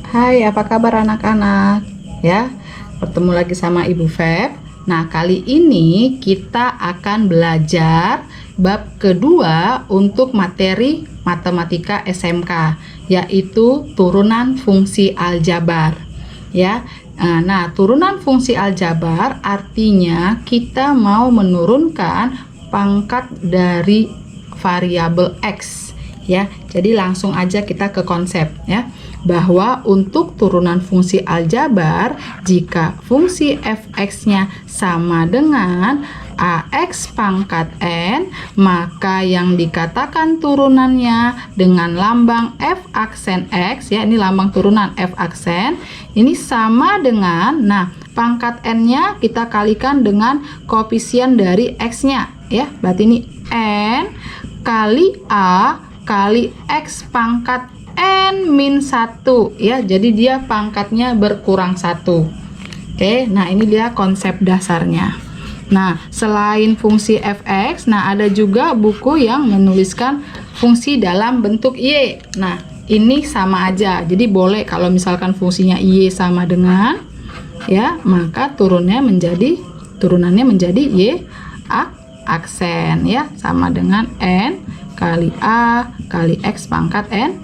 Hai, apa kabar anak-anak? Ya, bertemu lagi sama Ibu Feb. Nah, kali ini kita akan belajar bab kedua untuk materi matematika SMK, yaitu turunan fungsi aljabar. Ya, nah turunan fungsi aljabar artinya kita mau menurunkan pangkat dari variabel X. Ya, jadi langsung aja kita ke konsep ya, bahwa untuk turunan fungsi aljabar, jika fungsi fx-nya sama dengan ax pangkat n, maka yang dikatakan turunannya dengan lambang f aksen x, ya ini lambang turunan f aksen, ini sama dengan, nah pangkat n-nya kita kalikan dengan koefisien dari x-nya, ya berarti ini n kali a kali x pangkat n min 1 ya, jadi dia pangkatnya berkurang 1. Oke, nah ini dia konsep dasarnya. Nah, selain fungsi fx, nah ada juga buku yang menuliskan fungsi dalam bentuk y. Nah, ini sama aja, jadi boleh kalau misalkan fungsinya y sama dengan ya, maka turunannya menjadi y aksen ya, sama dengan n kali a kali x pangkat n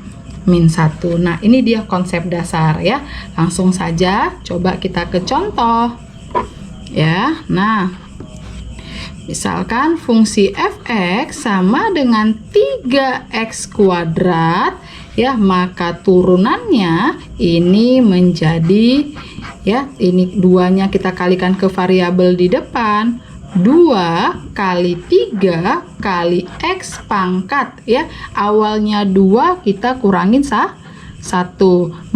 min 1. Nah, ini dia konsep dasar ya. Langsung saja coba kita ke contoh. Ya. Nah, misalkan fungsi fx sama dengan 3x kuadrat ya, maka turunannya ini menjadi ya, ini duanya kita kalikan ke variabel di depan, 2 kali 3 kali x pangkat ya, awalnya 2 kita kurangin 1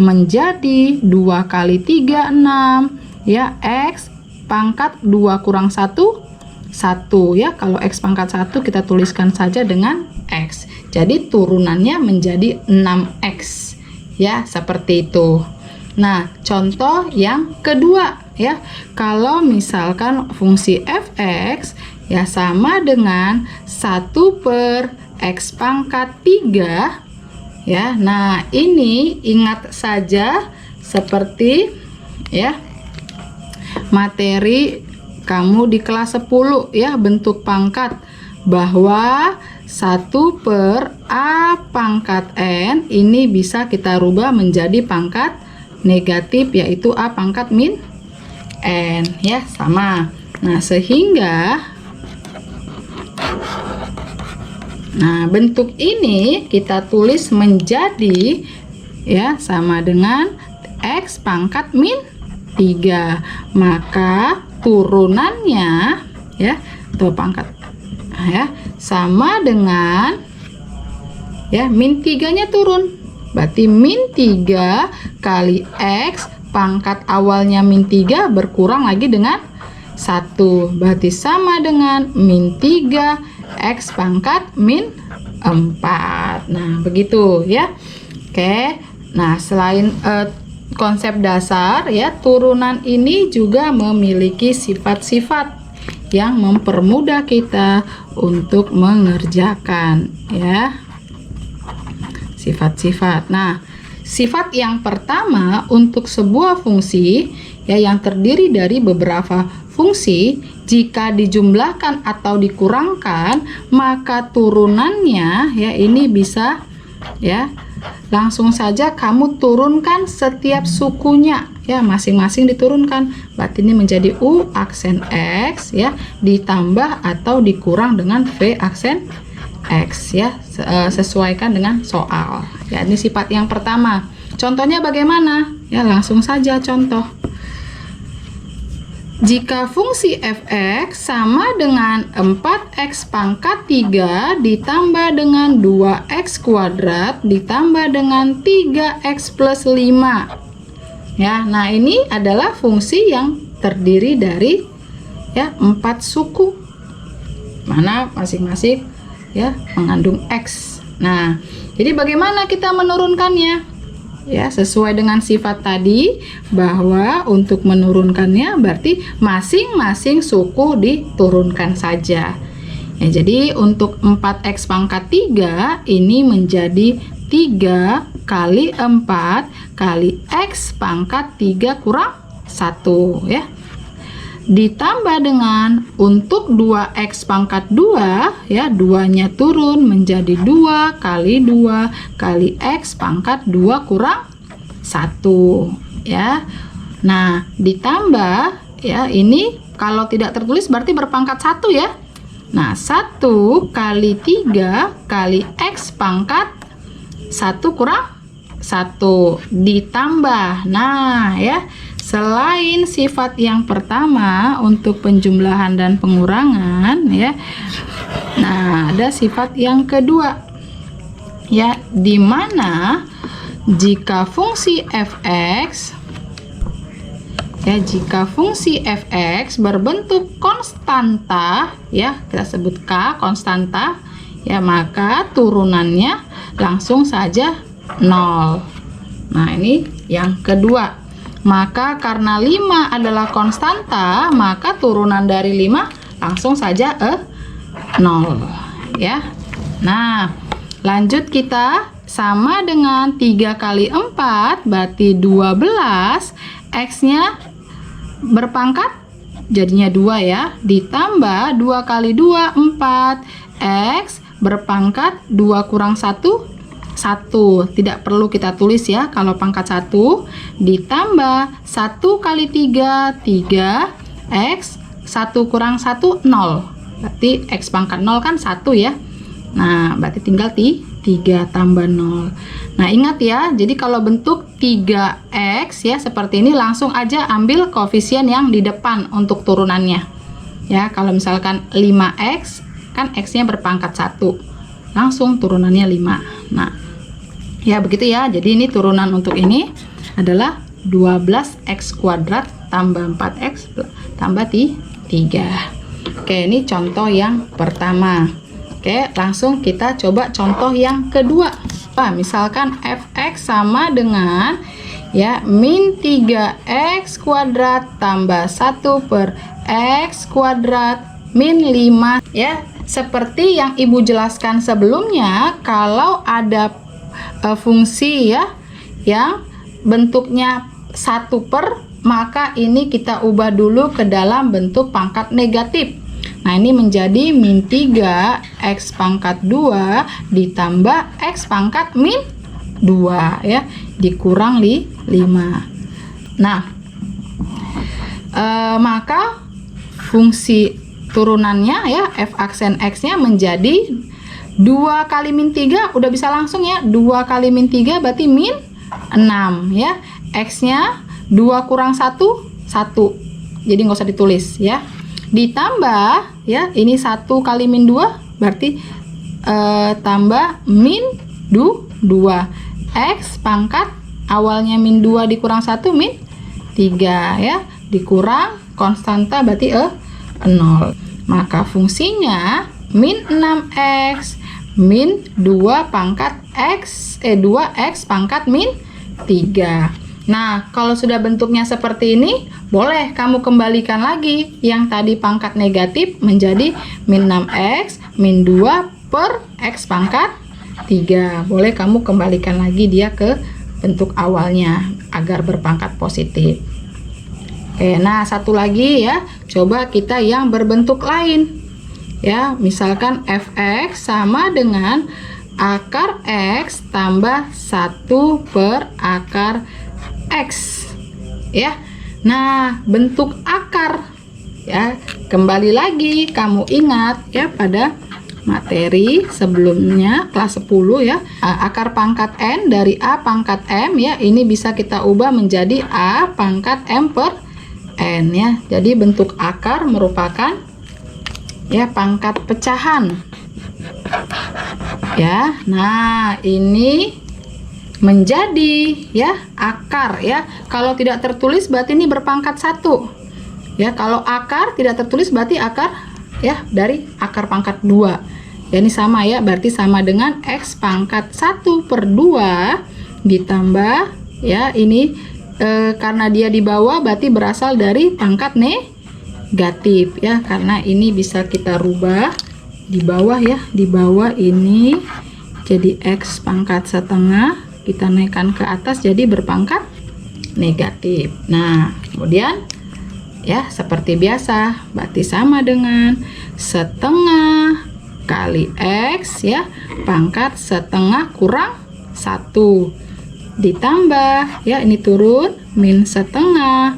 menjadi 2 kali 3 6 ya, x pangkat 2 kurang 1 ya, kalau x pangkat 1 kita tuliskan saja dengan x, jadi turunannya menjadi 6x ya, seperti itu. Nah, contoh yang kedua ya, kalau misalkan fungsi fx ya sama dengan 1 per x pangkat 3 ya. Nah, ini ingat saja seperti ya materi kamu di kelas 10 ya, bentuk pangkat, bahwa 1 per a pangkat n ini bisa kita rubah menjadi pangkat negatif, yaitu a pangkat min n ya, sama. Nah, sehingga bentuk ini kita tulis menjadi ya sama dengan x pangkat min 3, maka turunannya ya, atau pangkat ya, sama dengan ya min 3 nya turun, berarti min 3 kali x pangkat awalnya min 3 berkurang lagi dengan 1, berarti sama dengan min 3 x pangkat min 4. Nah, begitu ya. Oke. Nah, selain konsep dasar ya, turunan ini juga memiliki sifat-sifat yang mempermudah kita untuk mengerjakan ya. Sifat-sifat. Nah, sifat yang pertama untuk sebuah fungsi ya yang terdiri dari beberapa fungsi, jika dijumlahkan atau dikurangkan, maka turunannya ya ini bisa ya, langsung saja kamu turunkan setiap sukunya ya, masing-masing diturunkan. Berarti ini menjadi u aksen x ya, ditambah atau dikurang dengan v aksen x ya, sesuaikan dengan soal ya. Ini sifat yang pertama. Contohnya bagaimana ya, langsung saja contoh. Jika fungsi fx sama dengan 4x pangkat 3 ditambah dengan 2x kuadrat ditambah dengan 3x plus 5 ya. Nah, ini adalah fungsi yang terdiri dari ya 4 suku, mana masing-masing ya mengandung x. Nah, jadi bagaimana kita menurunkannya ya, sesuai dengan sifat tadi, bahwa untuk menurunkannya berarti masing-masing suku diturunkan saja ya. Jadi untuk 4x pangkat 3 ini menjadi 3 kali 4 kali X pangkat 3 kurang 1 ya. Ditambah dengan untuk 2X pangkat 2 ya, 2-nya turun menjadi 2 kali 2 kali X pangkat 2 kurang 1 ya. Nah, ditambah ya, ini kalau tidak tertulis berarti berpangkat 1 ya. Nah, 1 kali 3 kali X pangkat 1 kurang 1 ditambah. Nah ya, selain sifat yang pertama untuk penjumlahan dan pengurangan ya, nah ada sifat yang kedua ya, dimana jika fungsi fx ya, jika fungsi fx berbentuk konstanta ya, kita sebut K konstanta ya, maka turunannya langsung saja 0. Nah, ini yang kedua. Maka karena 5 adalah konstanta, maka turunan dari 5 langsung saja 0 ya. Nah, lanjut kita sama dengan 3 kali 4 berarti 12, X-nya berpangkat jadinya 2 ya, ditambah 2 kali 2 4, X berpangkat 2 kurang 1 1, tidak perlu kita tulis ya kalau pangkat 1, ditambah 1 kali 3 3, X 1 kurang 1 0, berarti X pangkat 0 kan 1 ya. Nah, berarti tinggal 3 tambah 0. Nah, ingat ya, jadi kalau bentuk 3X ya seperti ini, langsung aja ambil koefisien yang di depan untuk turunannya ya. Kalau misalkan 5X kan X nya berpangkat 1, langsung turunannya 5. Nah ya, begitu ya. Jadi ini turunan untuk ini adalah 12x kuadrat tambah 4x tambah 3. Oke, ini contoh yang pertama. Oke, langsung kita coba contoh yang kedua. Misalkan fx sama dengan ya min 3x kuadrat tambah 1 per x kuadrat min 5 ya. Seperti yang ibu jelaskan sebelumnya, kalau ada fungsi ya yang bentuknya 1 per, maka ini kita ubah dulu ke dalam bentuk pangkat negatif. Nah, ini menjadi min 3x pangkat 2 ditambah x pangkat min 2 ya, dikurang 5. Nah, maka fungsi turunannya ya, f aksen x nya menjadi 2 kali min 3, udah bisa langsung ya, 2 kali min 3 berarti min 6 ya. X nya 2 kurang 1 1, jadi nggak usah ditulis ya. Ditambah ya, ini 1 kali min 2 berarti tambah min 2, X pangkat awalnya min 2 dikurang 1 min 3 ya, dikurang konstanta berarti 0. Maka fungsinya min 6x min 2 pangkat x 2x pangkat min 3. Nah, kalau sudah bentuknya seperti ini, boleh kamu kembalikan lagi yang tadi pangkat negatif menjadi min 6x min 2 per x pangkat 3. Boleh kamu kembalikan lagi dia ke bentuk awalnya agar berpangkat positif. Oke, nah satu lagi ya, coba kita yang berbentuk lain. Ya, misalkan fx sama dengan akar x tambah 1 per akar x ya. Nah, bentuk akar ya, kembali lagi kamu ingat ya pada materi sebelumnya kelas 10 ya, akar pangkat n dari a pangkat m ya, ini bisa kita ubah menjadi a pangkat m per n ya. Jadi bentuk akar merupakan ya pangkat pecahan ya. Nah, ini menjadi ya akar ya. Kalau tidak tertulis berarti ini berpangkat 1 ya. Kalau akar tidak tertulis berarti akar ya dari akar pangkat 2 ya. Ini sama ya, berarti sama dengan x pangkat 1 per 2 ditambah ya ini karena dia di bawah berarti berasal dari pangkat negatif ya, karena ini bisa kita rubah di bawah ya. Di bawah ini jadi X pangkat setengah, kita naikkan ke atas jadi berpangkat negatif. Nah, kemudian ya seperti biasa, berarti sama dengan setengah kali X ya, pangkat setengah kurang 1 ditambah ya, ini turun min setengah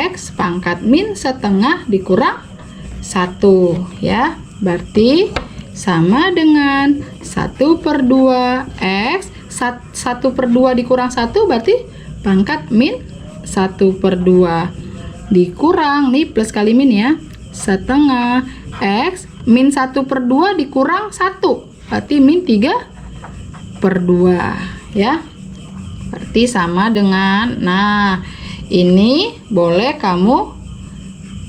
X pangkat min setengah dikurang 1 ya, berarti sama dengan 1/2 X. 1/2 dikurang 1 berarti pangkat min 1/2 dikurang, nih plus kali min ya, setengah X min 1/2 dikurang 1 berarti min 3/2 ya, berarti sama dengan, nah ini boleh kamu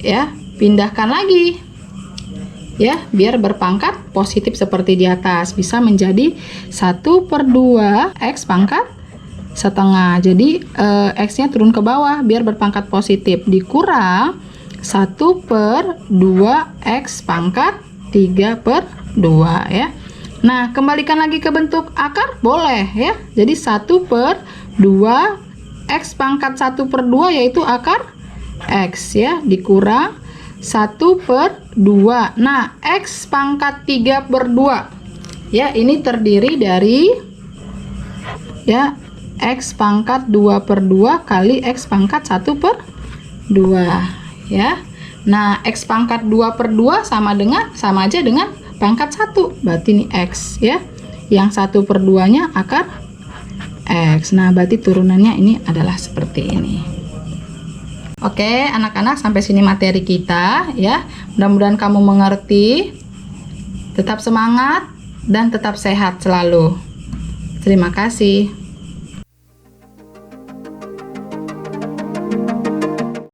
ya pindahkan lagi ya, biar berpangkat positif seperti di atas, bisa menjadi 1/2 X pangkat setengah. Jadi X nya turun ke bawah biar berpangkat positif, dikurang 1/2 X pangkat 3/2 ya. Nah, kembalikan lagi ke bentuk akar boleh ya, jadi 1/2 X pangkat 1/2 yaitu akar X ya, dikurang 1/2. Nah, X pangkat 3/2 ya, ini terdiri dari ya X pangkat 2/2 kali X pangkat 1/2 ya. Nah, X pangkat 2/2 sama aja dengan pangkat 1, berarti ini X ya, yang 1/2 nya akar X. Nah, berarti turunannya ini adalah seperti ini. Oke, anak-anak, sampai sini materi kita ya. Mudah-mudahan kamu mengerti. Tetap semangat dan tetap sehat selalu. Terima kasih.